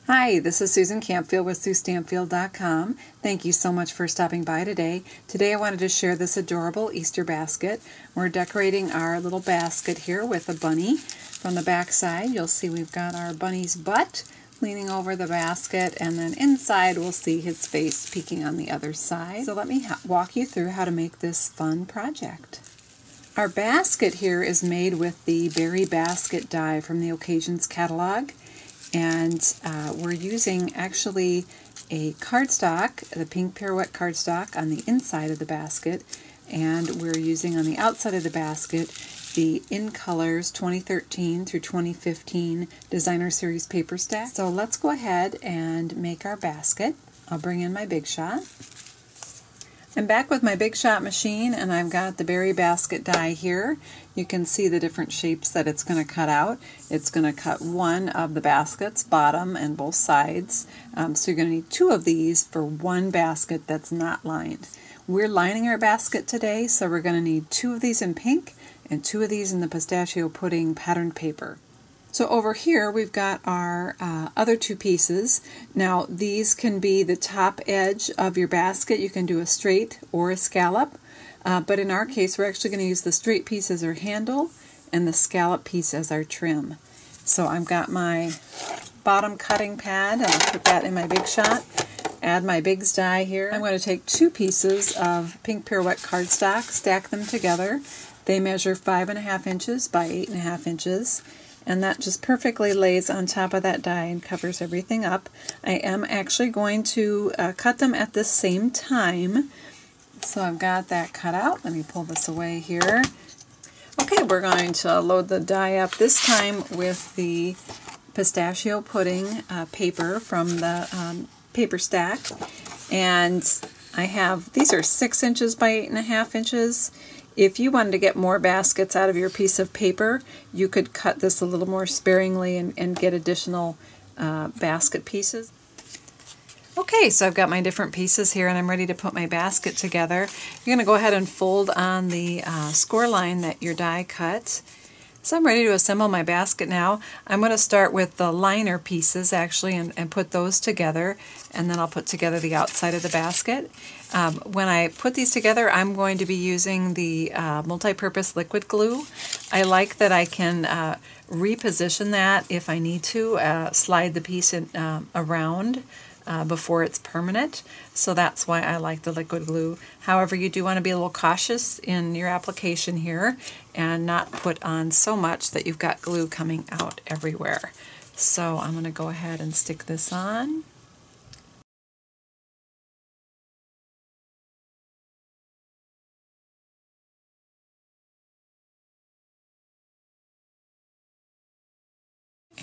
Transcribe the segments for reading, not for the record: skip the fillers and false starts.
Hi, this is Susan Campfield with SueStampfield.com. Thank you so much for stopping by today. Today I wanted to share this adorable Easter basket. We're decorating our little basket here with a bunny. From the back side you'll see we've got our bunny's butt leaning over the basket, and then inside we'll see his face peeking on the other side. So let me walk you through how to make this fun project. Our basket here is made with the Berry Basket die from the Occasions catalog. And we're using actually a cardstock, the pink Pirouette cardstock, on the inside of the basket, and we're using on the outside of the basket the In Colors 2013 through 2015 Designer Series paper stack. So let's go ahead and make our basket. I'll bring in my Big Shot. I'm back with my Big Shot machine, and I've got the Berry Basket die here. You can see the different shapes that it's going to cut out. It's going to cut one of the baskets, bottom and both sides. So you're going to need two of these for one basket that's not lined. We're lining our basket today, so we're going to need two of these in pink and two of these in the pistachio pudding patterned paper. So over here we've got our other two pieces. Now these can be the top edge of your basket. You can do a straight or a scallop, but in our case we're actually going to use the straight piece as our handle and the scallop piece as our trim. So I've got my bottom cutting pad, and I'll put that in my Big Shot. Add my Bigz die here. I'm going to take two pieces of pink Pirouette cardstock, stack them together. They measure 5.5 inches by 8.5 inches. And that just perfectly lays on top of that die and covers everything up. I am actually going to cut them at the same time. So I've got that cut out. Let me pull this away here. Okay, we're going to load the die up this time with the pistachio pudding paper from the paper stack. And I have, these are 6 inches by 8.5 inches. If you wanted to get more baskets out of your piece of paper, you could cut this a little more sparingly and get additional basket pieces. Okay, so I've got my different pieces here and I'm ready to put my basket together. You're going to go ahead and fold on the score line that your die cut. So I'm ready to assemble my basket now. I'm going to start with the liner pieces actually and put those together, and then I'll put together the outside of the basket. When I put these together, I'm going to be using the multi-purpose liquid glue. I like that I can reposition that if I need to, slide the piece around before it's permanent. So that's why I like the liquid glue. However, you do want to be a little cautious in your application here and not put on so much that you've got glue coming out everywhere. So I'm going to go ahead and stick this on.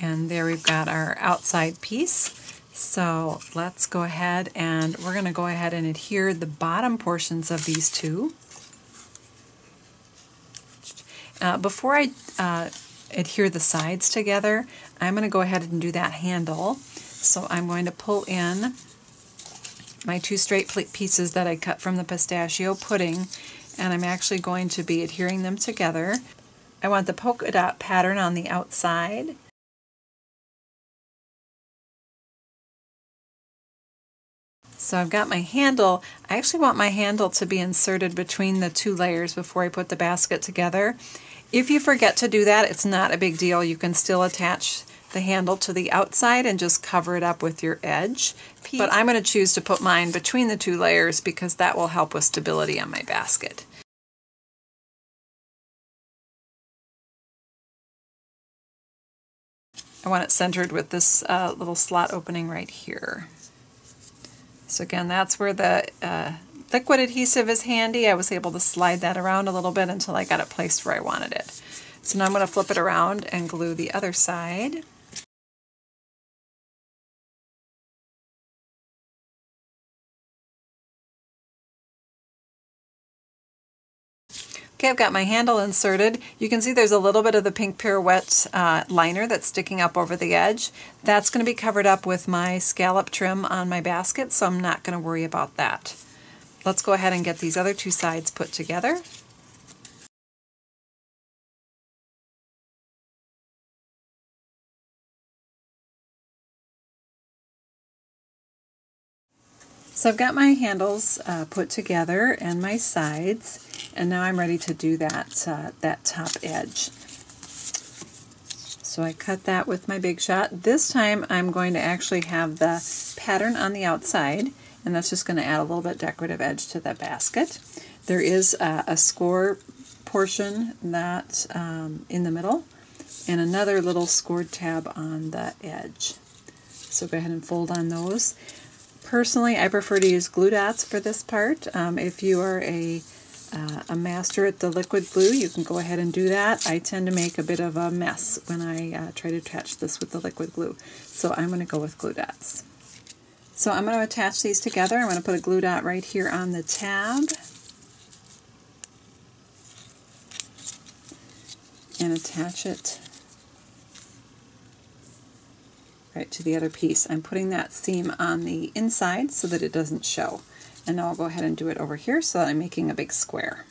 And there we've got our outside piece. So let's go ahead and we're going to go ahead and adhere the bottom portions of these two. Before I adhere the sides together, I'm going to go ahead and do that handle. So I'm going to pull in my two straight pieces that I cut from the pistachio pudding, and I'm actually going to be adhering them together. I want the polka dot pattern on the outside. So I've got my handle. I actually want my handle to be inserted between the two layers before I put the basket together. If you forget to do that, it's not a big deal. You can still attach the handle to the outside and just cover it up with your edge piece. But I'm going to choose to put mine between the two layers because that will help with stability on my basket. I want it centered with this little slot opening right here. So again, that's where the liquid adhesive is handy. I was able to slide that around a little bit until I got it placed where I wanted it. So now I'm going to flip it around and glue the other side. Okay, I've got my handle inserted. You can see there's a little bit of the pink Pirouette liner that's sticking up over the edge. That's going to be covered up with my scallop trim on my basket, so I'm not going to worry about that. Let's go ahead and get these other two sides put together. So I've got my handles put together and my sides, and now I'm ready to do that top edge. So I cut that with my Big Shot. This time I'm going to actually have the pattern on the outside, and that's just going to add a little bit decorative edge to the basket. There is a score portion that in the middle, and another little scored tab on the edge. So go ahead and fold on those. Personally, I prefer to use glue dots for this part. If you are a master at the liquid glue, you can go ahead and do that. I tend to make a bit of a mess when I try to attach this with the liquid glue, so I'm going to go with glue dots. So I'm going to attach these together. I'm going to put a glue dot right here on the tab and attach it right to the other piece. I'm putting that seam on the inside so that it doesn't show. And now I'll go ahead and do it over here so that I'm making a big square.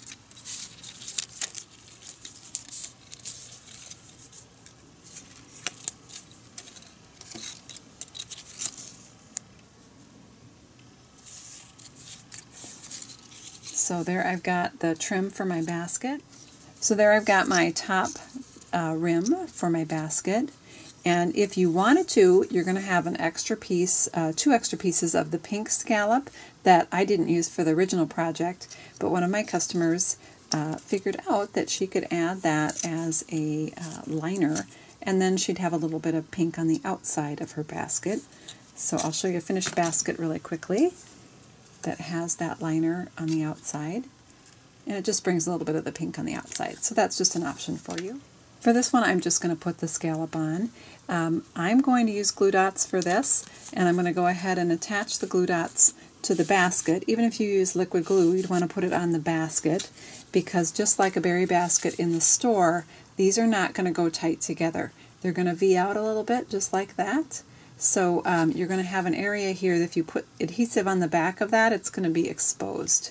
So there I've got the trim for my basket. So there I've got my top rim for my basket. And if you wanted to, you're going to have an extra piece, 2 extra pieces of the pink scallop that I didn't use for the original project, but one of my customers figured out that she could add that as a liner, and then she'd have a little bit of pink on the outside of her basket. So I'll show you a finished basket really quickly that has that liner on the outside, and it just brings a little bit of the pink on the outside. So that's just an option for you. For this one, I'm just going to put the scallop on. I'm going to use glue dots for this, and I'm going to go ahead and attach the glue dots to the basket. Even if you use liquid glue, you'd want to put it on the basket, because just like a berry basket in the store, these are not going to go tight together. They're going to V out a little bit, just like that. So you're going to have an area here that if you put adhesive on the back of that, it's going to be exposed.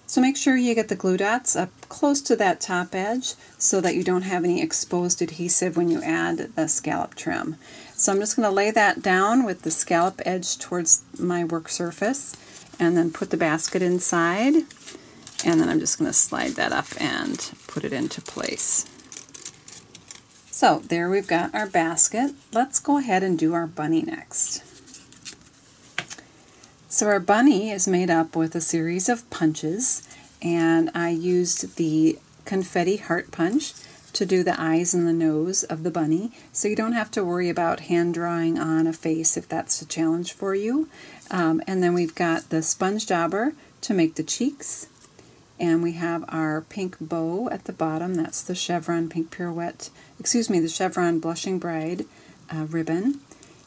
So make sure you get the glue dots up close to that top edge so that you don't have any exposed adhesive when you add the scallop trim. So I'm just going to lay that down with the scallop edge towards my work surface, and then put the basket inside, and then I'm just going to slide that up and put it into place. So there we've got our basket. Let's go ahead and do our bunny next. So our bunny is made up with a series of punches, and I used the Confetti heart punch to do the eyes and the nose of the bunny, so you don't have to worry about hand drawing on a face if that's a challenge for you. And then we've got the sponge dauber to make the cheeks, and we have our pink bow at the bottom. That's the Chevron pink pirouette, the Chevron blushing bride ribbon.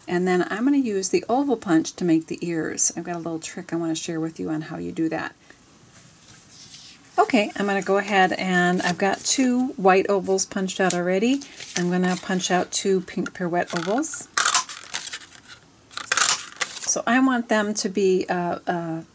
And then I'm going to use the oval punch to make the ears. I've got a little trick I want to share with you on how you do that. Okay, I'm going to go ahead, and I've got 2 white ovals punched out already. I'm going to punch out 2 pink pirouette ovals. So I want them to be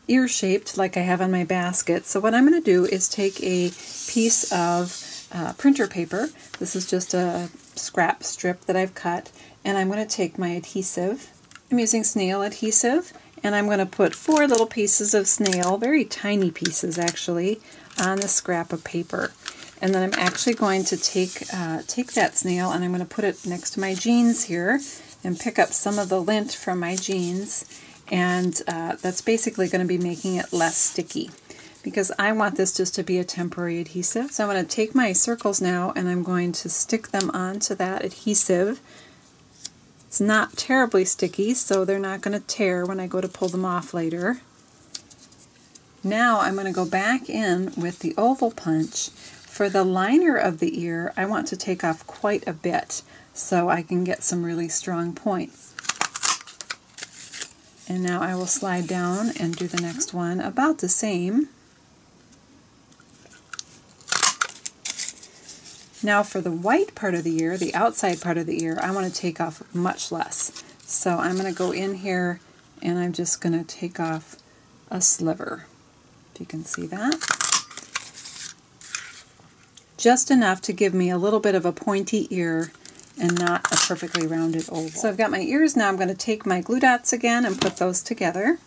ear-shaped like I have on my basket. So what I'm going to do is take a piece of printer paper. This is just a scrap strip that I've cut. And I'm going to take my adhesive. I'm using SNAIL adhesive, and I'm going to put 4 little pieces of SNAIL, very tiny pieces actually, on the scrap of paper. And then I'm actually going to take that SNAIL, and I'm going to put it next to my jeans here and pick up some of the lint from my jeans, and that's basically going to be making it less sticky, because I want this just to be a temporary adhesive. So I'm going to take my circles now, and I'm going to stick them onto that adhesive. It's not terribly sticky, so they're not going to tear when I go to pull them off later. Now I'm going to go back in with the oval punch. For the liner of the ear, I want to take off quite a bit so I can get some really strong points. And now I will slide down and do the next one about the same. Now for the white part of the ear, the outside part of the ear, I want to take off much less. So I'm going to go in here, and I'm just going to take off a sliver, if you can see that. Just enough to give me a little bit of a pointy ear and not a perfectly rounded oval. So I've got my ears. Now I'm going to take my glue dots again and put those together.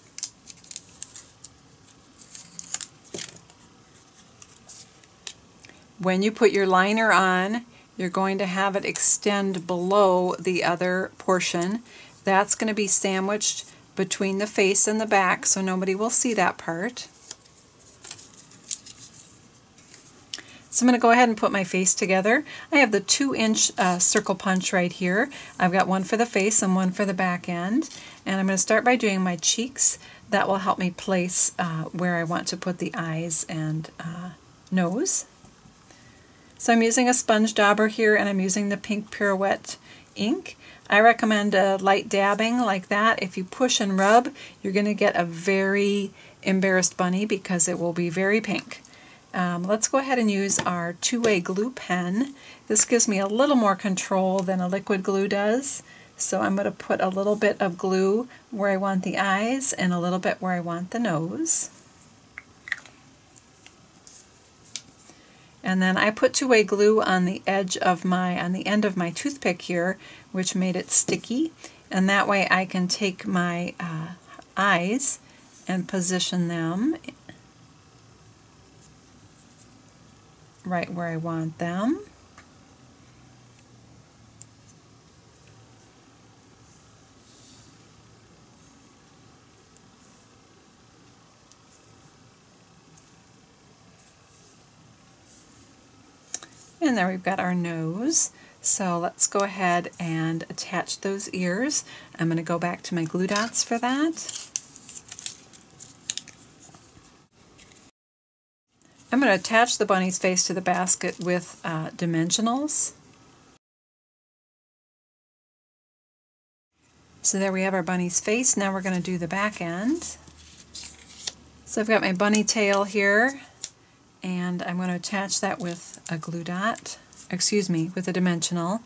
When you put your liner on, you're going to have it extend below the other portion. That's going to be sandwiched between the face and the back, so nobody will see that part. So I'm going to go ahead and put my face together. I have the 2-inch circle punch right here. I've got one for the face and one for the back end. And I'm going to start by doing my cheeks. That will help me place where I want to put the eyes and nose. So I'm using a sponge dauber here, and I'm using the pink Pirouette ink. I recommend light dabbing like that. If you push and rub, you're going to get a very embarrassed bunny because it will be very pink. Let's go ahead and use our two-way glue pen. This gives me a little more control than a liquid glue does. So I'm going to put a little bit of glue where I want the eyes and a little bit where I want the nose. And then I put two-way glue on the edge of on the end of my toothpick here, which made it sticky. And that way I can take my eyes and position them right where I want them. And there we've got our nose. So let's go ahead and attach those ears. I'm going to go back to my glue dots for that. I'm going to attach the bunny's face to the basket with dimensionals. So there we have our bunny's face. Now we're going to do the back end. So I've got my bunny tail here, and I'm going to attach that with a glue dot, with a dimensional.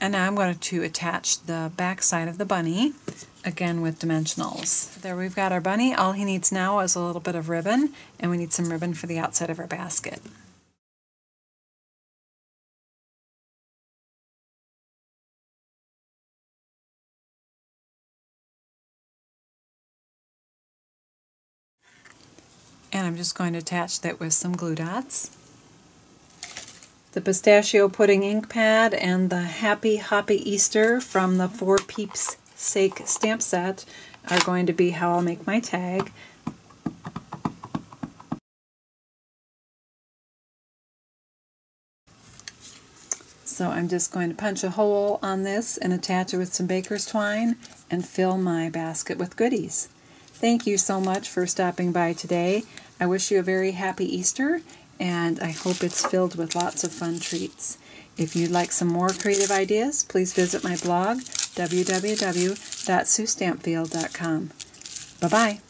And now I'm going to attach the back side of the bunny, again with dimensionals. There we've got our bunny. All he needs now is a little bit of ribbon, and we need some ribbon for the outside of our basket. And I'm just going to attach that with some glue dots. The pistachio pudding ink pad and the Happy Hoppy Easter from the 4 Peeps Sake stamp set are going to be how I'll make my tag. So I'm just going to punch a hole on this and attach it with some baker's twine and fill my basket with goodies. Thank you so much for stopping by today. I wish you a very happy Easter, and I hope it's filled with lots of fun treats. If you'd like some more creative ideas, please visit my blog, www.suestampfield.com. Bye-bye.